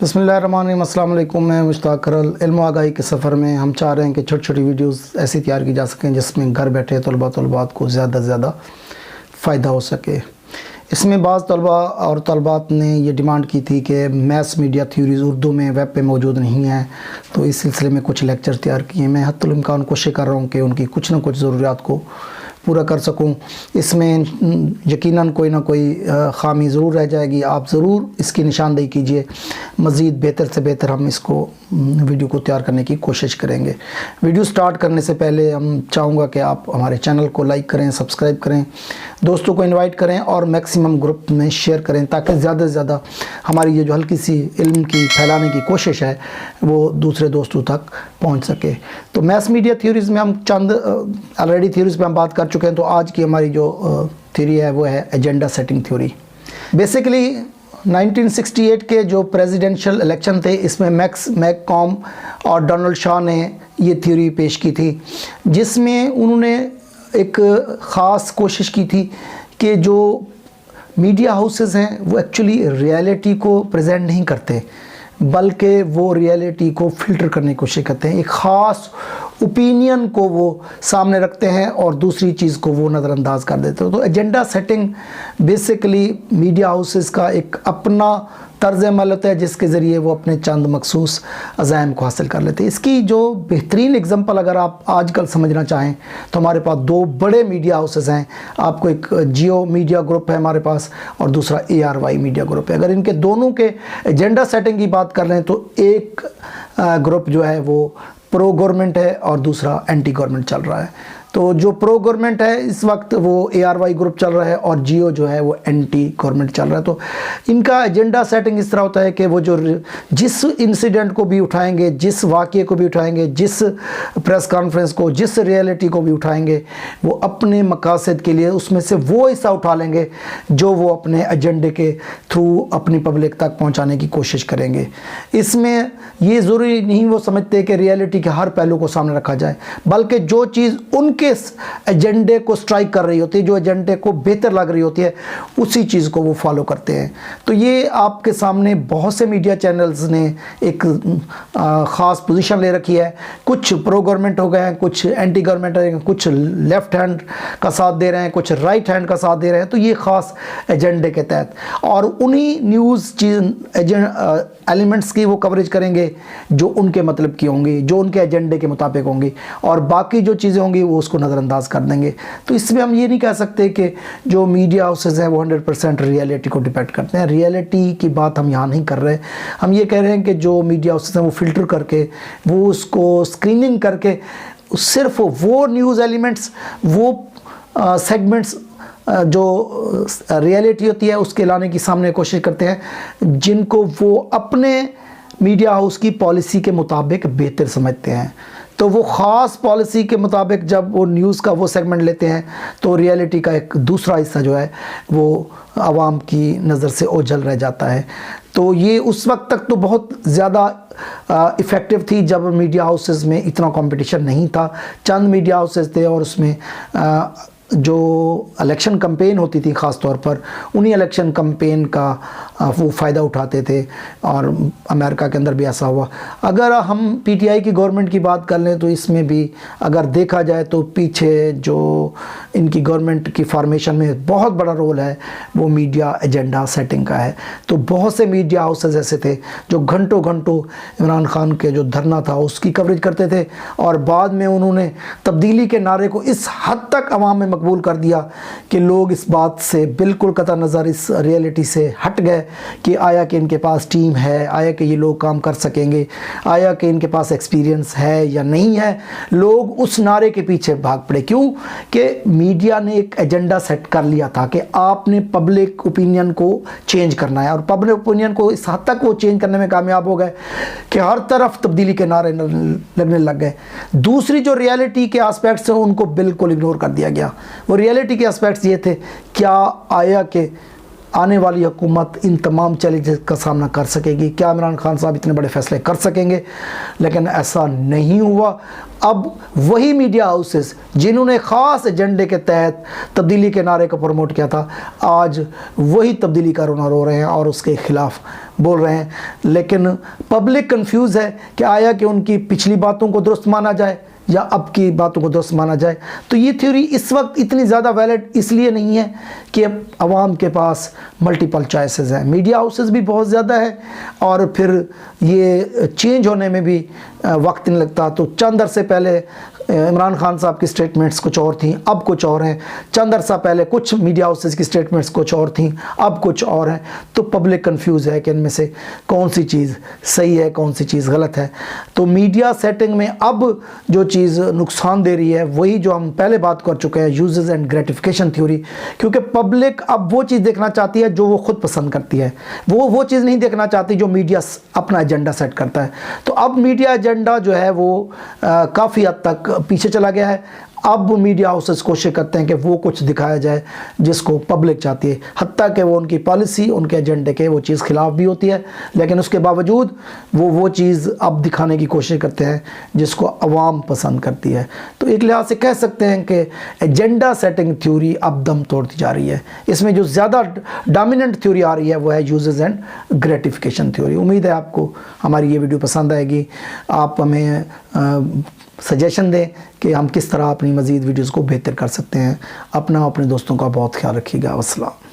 बिस्मिल्लाहिर्रहमानिर्रहीम, अस्सलाम वालेकुम। मैं मुश्ताक करल। इल्म आगाही के सफ़र में हम चाह रहे हैं कि छोटी छोटी वीडियोस ऐसी तैयार की जा सकें जिसमें घर बैठे तलबात को ज़्यादा से ज़्यादा फ़ायदा हो सके। इसमें बाज़ तलबा और तलबात ने ये डिमांड की थी कि मैस मीडिया थ्योरीज़ उर्दू में वेब पे मौजूद नहीं है, तो इस सिलसिले में कुछ लेक्चर तैयार किए। मैं हत्तुल इम्कान कोशिश कर रहा हूँ कि उनकी कुछ ना कुछ ज़रूरियात को पूरा कर सकूं। इसमें यकीनन कोई ना कोई ख़ामी ज़रूर रह जाएगी। आप ज़रूर इसकी निशानदेही कीजिए। मज़ीद बेहतर से बेहतर हम इसको वीडियो को तैयार करने की कोशिश करेंगे। वीडियो स्टार्ट करने से पहले हम चाहूँगा कि आप हमारे चैनल को लाइक करें, सब्सक्राइब करें, दोस्तों को इनवाइट करें और मैक्सिमम ग्रुप में शेयर करें, ताकि ज़्यादा से ज़्यादा हमारी ये जो हल्की सी इल्म की फैलाने की कोशिश है वो दूसरे दोस्तों तक पहुँच सके। तो मैस मीडिया थ्योरीज़ में हम चंद ऑलरेडी थ्योरीज़ पे हम बात कर चुके हैं। तो आज की हमारी जो थ्योरी है वो है एजेंडा सेटिंग थ्योरी। बेसिकली 1968 के जो प्रेसिडेंशियल इलेक्शन थे, इसमें मैक्स मैककॉम और डोनाल्ड शाह ने ये थ्योरी पेश की थी, जिसमें उन्होंने एक ख़ास कोशिश की थी कि जो मीडिया हाउसेस हैं वो एक्चुअली रियलिटी को प्रेजेंट नहीं करते, बल्कि वो रियलिटी को फ़िल्टर करने की कोशिश करते हैं। एक ख़ास ओपिनियन को वो सामने रखते हैं और दूसरी चीज़ को वो नज़रअंदाज कर देते हैं। तो agenda setting basically media houses का एक अपना तर्ज़ अमल होता है, जिसके ज़रिए वो अपने चंद मखसूस अज़ाइम को हासिल कर लेते हैं। इसकी जो बेहतरीन एग्जांपल अगर आप आजकल समझना चाहें तो हमारे पास दो बड़े मीडिया हाउसेस हैं। आपको एक जियो मीडिया ग्रुप है हमारे पास और दूसरा ARY मीडिया ग्रुप है। अगर इनके दोनों के एजेंडा सेटिंग की बात कर लें तो एक ग्रुप जो है वो प्रो गवर्नमेंट है और दूसरा एंटी गवर्नमेंट चल रहा है। तो जो प्रो गवर्नमेंट है इस वक्त वो ARY ग्रुप चल रहा है और जियो जो है वो एंटी गवर्नमेंट चल रहा है। तो इनका एजेंडा सेटिंग इस तरह होता है कि वो जो जिस इंसिडेंट को भी उठाएंगे, जिस वाक़े को भी उठाएंगे, जिस प्रेस कॉन्फ्रेंस को, जिस रियलिटी को भी उठाएंगे, वो अपने मकासद के लिए उसमें से वो हिस्सा उठा लेंगे जो वो अपने एजेंडे के थ्रू अपनी पब्लिक तक पहुँचाने की कोशिश करेंगे। इसमें ये ज़रूरी नहीं वो समझते कि रियलिटी के हर पहलू को सामने रखा जाए, बल्कि जो चीज़ उनके एजेंडे को स्ट्राइक कर रही होती है, जो एजेंडे को बेहतर लग रही होती है, उसी चीज़ को वो फॉलो करते हैं। तो ये आपके सामने बहुत से मीडिया चैनल्स ने एक ख़ास पोजीशन ले रखी है। कुछ प्रो गवर्नमेंट हो गए हैं, कुछ एंटी गवर्नमेंट हैं, कुछ लेफ़्ट हैंड का साथ दे रहे हैं, कुछ राइट हैंड का साथ दे रहे हैं। तो ये ख़ास एजेंडे के तहत और उन्हीं न्यूज़ एलिमेंट्स की वो कवरेज करेंगे जो उनके मतलब की होंगी, जो उनके एजेंडे के मुताबिक होंगी, और बाकी जो चीज़ें होंगी वो उसको नज़रअंदाज कर देंगे। तो इसमें हम ये नहीं कह सकते कि जो मीडिया हाउसेस हैं वो 100% रियलिटी को डिपेंड करते हैं। रियलिटी की बात हम यहाँ नहीं कर रहे। हम ये कह रहे हैं कि जो मीडिया हाउसेस हैं वो फ़िल्टर करके, वो उसको स्क्रीनिंग करके सिर्फ वो न्यूज़ एलिमेंट्स, वो सेगमेंट्स जो रियलिटी होती है उसके लाने की सामने कोशिश करते हैं, जिनको वो अपने मीडिया हाउस की पॉलिसी के मुताबिक बेहतर समझते हैं। तो वो ख़ास पॉलिसी के मुताबिक जब वो न्यूज़ का वो सेगमेंट लेते हैं तो रियलिटी का एक दूसरा हिस्सा जो है वो आवाम की नज़र से ओझल रह जाता है। तो ये उस वक्त तक तो बहुत ज़्यादा इफ़ेक्टिव थी जब मीडिया हाउसेस में इतना कंपटीशन नहीं था। चंद मीडिया हाउसेस थे और उसमें जो इलेक्शन कैंपेन होती थी ख़ास तौर पर, उन्हीं इलेक्शन कैंपेन का वो फ़ायदा उठाते थे और अमेरिका के अंदर भी ऐसा हुआ। अगर हम PTI की गवर्नमेंट की बात कर लें तो इसमें भी अगर देखा जाए तो पीछे जो इनकी गवर्नमेंट की फॉर्मेशन में बहुत बड़ा रोल है वो मीडिया एजेंडा सेटिंग का है। तो बहुत से मीडिया हाउसेस ऐसे थे जो घंटों घंटों इमरान खान के जो धरना था उसकी कवरेज करते थे और बाद में उन्होंने तब्दीली के नारे को इस हद तक अवाम में मकबूल कर दिया कि लोग इस बात से बिल्कुल कतई नज़र इस रियलिटी से हट गए कि आया कि इनके पास टीम है, आया कि ये लोग काम कर सकेंगे, आया कि इनके पास एक्सपीरियंस है या नहीं है। लोग उस नारे के पीछे भाग पड़े। क्यों? कि मीडिया ने एक एजेंडा सेट कर लिया था कि आपने पब्लिक ओपिनियन को चेंज करना है, और पब्लिक ओपिनियन को इस हद तक वो चेंज करने में कामयाब हो गए कि हर तरफ तब्दीली के नारे लगने लग गए। दूसरी जो रियलिटी के एस्पेक्ट्स हैं उनको बिल्कुल इग्नोर कर दिया गया। वो रियलिटी के एस्पेक्ट्स ये थे, क्या आया कि आने वाली हुकूमत इन तमाम चैलेंजेस का सामना कर सकेगी? क्या इमरान खान साहब इतने बड़े फैसले कर सकेंगे? लेकिन ऐसा नहीं हुआ। अब वही मीडिया हाउसेस जिन्होंने ख़ास एजेंडे के तहत तब्दीली के नारे को प्रमोट किया था, आज वही तब्दीली का रोना रो रहे हैं और उसके ख़िलाफ़ बोल रहे हैं। लेकिन पब्लिक कंफ्यूज है कि आया कि उनकी पिछली बातों को दुरुस्त माना जाए या अब की बातों को दुरुस्त माना जाए। तो ये थ्योरी इस वक्त इतनी ज़्यादा वैलिड इसलिए नहीं है कि अब आवाम के पास मल्टीपल चॉइसेस हैं, मीडिया हाउसेस भी बहुत ज़्यादा है और फिर ये चेंज होने में भी वक्त नहीं लगता। तो चंद अरसे पहले इमरान खान साहब की स्टेटमेंट्स कुछ और थी, अब कुछ और हैं। चंद अरसा पहले कुछ मीडिया हाउसेस की स्टेटमेंट्स कुछ और थी, अब कुछ और हैं। तो पब्लिक कंफ्यूज है कि इनमें से कौन सी चीज़ सही है, कौन सी चीज़ गलत है। तो मीडिया सेटिंग में अब जो चीज़ नुकसान दे रही है वही जो हम पहले बात कर चुके हैं, यूजेस एंड ग्रेटिफिकेशन थ्योरी। क्योंकि पब्लिक अब वो चीज़ देखना चाहती है जो वो खुद पसंद करती है, वो चीज़ नहीं देखना चाहती जो मीडिया अपना एजेंडा सेट करता है। तो अब मीडिया एजेंडा जो है वो काफ़ी हद तक पीछे चला गया है। अब मीडिया हाउसेस कोशिश करते हैं कि वो कुछ दिखाया जाए जिसको पब्लिक चाहती है, हत्ता कि वो उनकी पॉलिसी, उनके एजेंडे के वो चीज़ खिलाफ भी होती है, लेकिन उसके बावजूद वो चीज़ अब दिखाने की कोशिश करते हैं जिसको अवाम पसंद करती है। तो एक लिहाज से कह सकते हैं कि एजेंडा सेटिंग थ्योरी अब दम तोड़ती जा रही है। इसमें जो ज़्यादा डोमिनेंट थ्योरी आ रही है वो है यूजेस एंड ग्रेटिफिकेशन थ्योरी। उम्मीद है आपको हमारी ये वीडियो पसंद आएगी। आप हमें सजेशन दें कि हम किस तरह अपनी मज़ीद वीडियोज़ को बेहतर कर सकते हैं। अपना अपने दोस्तों का बहुत ख्याल रखिएगा। अस्सलाम।